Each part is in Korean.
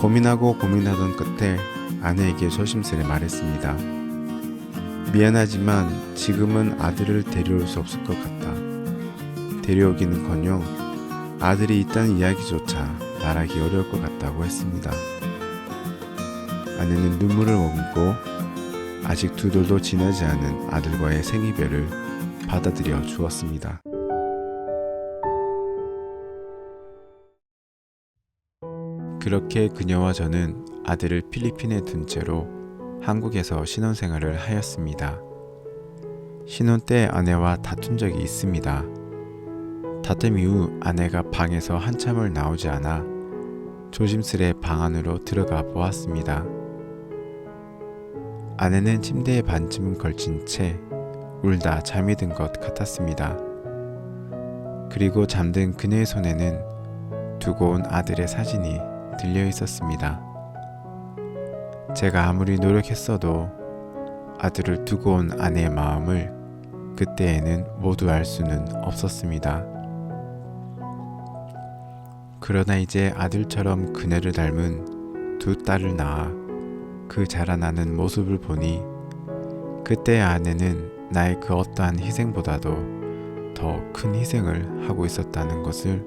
고민하고 고민하던 끝에 아내에게 조심스레 말했습니다. 미안하지만 지금은 아들을 데려올 수 없을 것 같다. 데려오기는커녕 아들이 있다는 이야기조차 말하기 어려울 것 같다고 했습니다. 아내는 눈물을 머금고 아직 2돌도 지나지 않은 아들과의 생이별을 받아들여 주었습니다. 그렇게 그녀와 저는 아들을 필리핀에 둔 채로 한국에서 신혼생활을 하였습니다. 신혼 때 아내와 다툰 적이 있습니다. 다툼 이후 아내가 방에서 한참을 나오지 않아 조심스레 방 안으로 들어가 보았습니다. 아내는 침대에 반쯤 걸친 채 울다 잠이 든 것 같았습니다. 그리고 잠든 그녀의 손에는 두고 온 아들의 사진이 들려 있었습니다. 제가 아무리 노력했어도 아들을 두고 온 아내의 마음을 그때에는 모두 알 수는 없었습니다. 그러나 이제 아들처럼 그녀를 닮은 2 딸을 낳아 그 자라나는 모습을 보니 그때의 아내는 나의 그 어떠한 희생보다도 더 큰 희생을 하고 있었다는 것을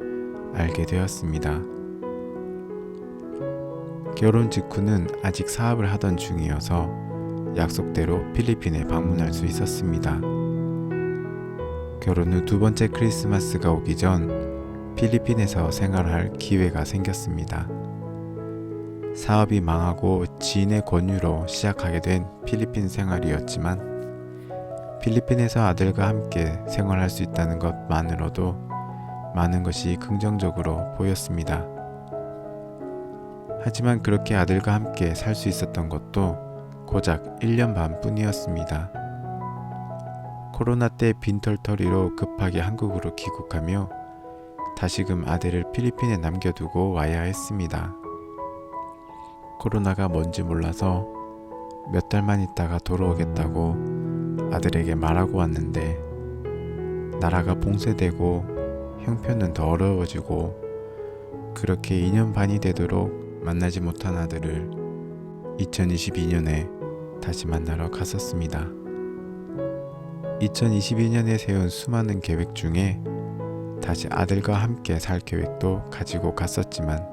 알게 되었습니다. 결혼 직후는 아직 사업을 하던 중이어서 약속대로 필리핀에 방문할 수 있었습니다. 결혼 후 2번째 크리스마스가 오기 전 필리핀에서 생활할 기회가 생겼습니다. 사업이 망하고 지인의 권유로 시작하게 된 필리핀 생활이었지만 필리핀에서 아들과 함께 생활할 수 있다는 것만으로도 많은 것이 긍정적으로 보였습니다. 하지만 그렇게 아들과 함께 살 수 있었던 것도 고작 1년 반 뿐이었습니다. 코로나 때 빈털터리로 급하게 한국으로 귀국하며 다시금 아들을 필리핀에 남겨두고 와야 했습니다. 코로나가 뭔지 몰라서 몇 달만 있다가 돌아오겠다고 아들에게 말하고 왔는데 나라가 봉쇄되고 형편은 더 어려워지고 그렇게 2년 반이 되도록 만나지 못한 아들을 2022년에 다시 만나러 갔었습니다. 2022년에 세운 수많은 계획 중에 다시 아들과 함께 살 계획도 가지고 갔었지만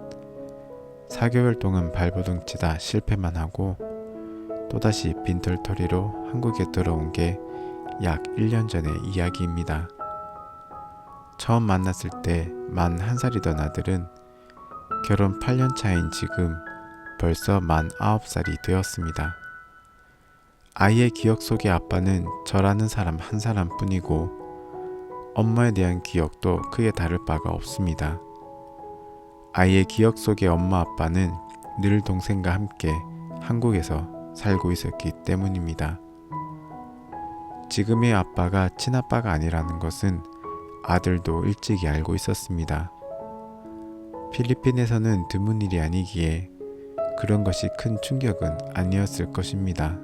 4개월 동안 발버둥 치다 실패만 하고 또다시 빈털터리로 한국에 들어온 게 약 1년 전의 이야기입니다. 처음 만났을 때 만 1살이던 아들은 결혼 8년 차인 지금 벌써 만 9살이 되었습니다. 아이의 기억 속의 아빠는 저라는 사람 한 사람뿐이고 엄마에 대한 기억도 크게 다를 바가 없습니다. 아이의 기억 속의 엄마 아빠는 늘 동생과 함께 한국에서 살고 있었기 때문입니다. 지금의 아빠가 친아빠가 아니라는 것은 아들도 일찍이 알고 있었습니다. 필리핀에서는 드문 일이 아니기에 그런 것이 큰 충격은 아니었을 것입니다.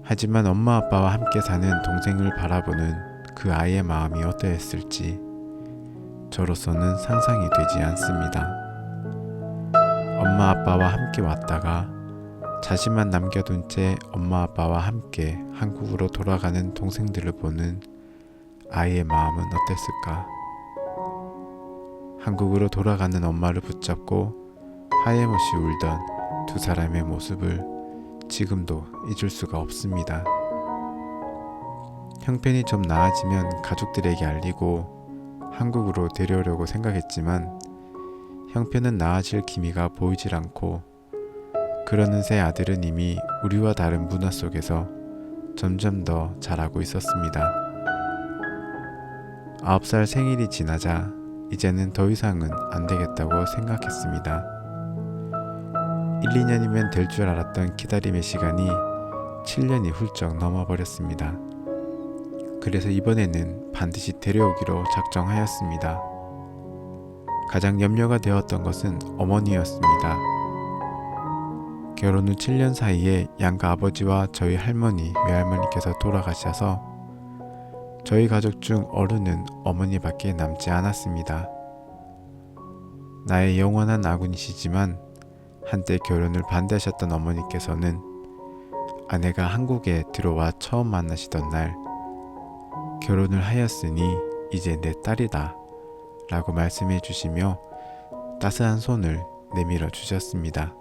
하지만 엄마 아빠와 함께 사는 동생을 바라보는 그 아이의 마음이 어떠했을지 저로서는 상상이 되지 않습니다. 엄마 아빠와 함께 왔다가 자신만 남겨둔 채 엄마 아빠와 함께 한국으로 돌아가는 동생들을 보는 아이의 마음은 어땠을까? 한국으로 돌아가는 엄마를 붙잡고 하염없이 울던 2 사람의 모습을 지금도 잊을 수가 없습니다. 형편이 좀 나아지면 가족들에게 알리고 한국으로 데려오려고 생각했지만 형편은 나아질 기미가 보이질 않고 그러는 새 아들은 이미 우리와 다른 문화 속에서 점점 더 자라고 있었습니다. 9살 생일이 지나자 이제는 더 이상은 안 되겠다고 생각했습니다. 1, 2년이면 될 줄 알았던 기다림의 시간이 7년이 훌쩍 넘어버렸습니다. 그래서 이번에는 반드시 데려오기로 작정하였습니다. 가장 염려가 되었던 것은 어머니였습니다. 결혼 후 7년 사이에 양가 아버지와 저희 할머니, 외할머니께서 돌아가셔서 저희 가족 중 어른은 어머니밖에 남지 않았습니다. 나의 영원한 아군이시지만 한때 결혼을 반대하셨던 어머니께서는 아내가 한국에 들어와 처음 만나시던 날 결혼을 하였으니 이제 내 딸이다 라고 말씀해 주시며 따스한 손을 내밀어 주셨습니다.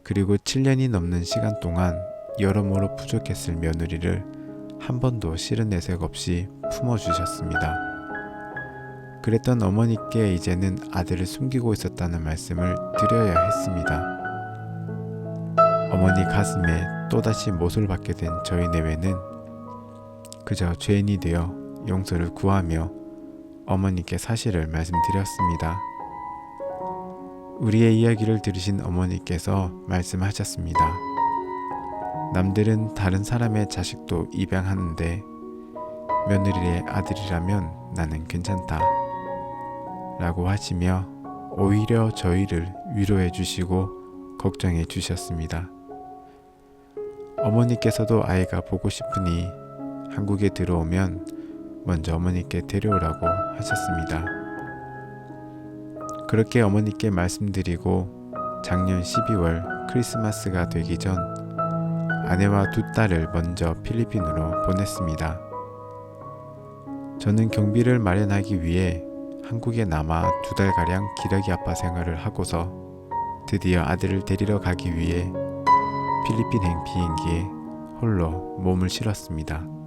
그리고 7년이 넘는 시간 동안 여러모로 부족했을 며느리를 한 번도 싫은 내색 없이 품어주셨습니다. 그랬던 어머니께 이제는 아들을 숨기고 있었다는 말씀을 드려야 했습니다. 어머니 가슴에 또다시 못을 박게 된 저희 내외는 그저 죄인이 되어 용서를 구하며 어머니께 사실을 말씀드렸습니다. 우리의 이야기를 들으신 어머니께서 말씀하셨습니다. 남들은 다른 사람의 자식도 입양하는데 며느리의 아들이라면 나는 괜찮다 라고 하시며 오히려 저희를 위로해 주시고 걱정해 주셨습니다. 어머니께서도 아이가 보고 싶으니 한국에 들어오면 먼저 어머니께 데려오라고 하셨습니다. 그렇게 어머니께 말씀드리고 작년 12월 크리스마스가 되기 전 아내와 두 딸을 먼저 필리핀으로 보냈습니다. 저는 경비를 마련하기 위해 한국에 남아 2달가량 기러기 아빠 생활을 하고서 드디어 아들을 데리러 가기 위해 필리핀행 비행기에 홀로 몸을 실었습니다.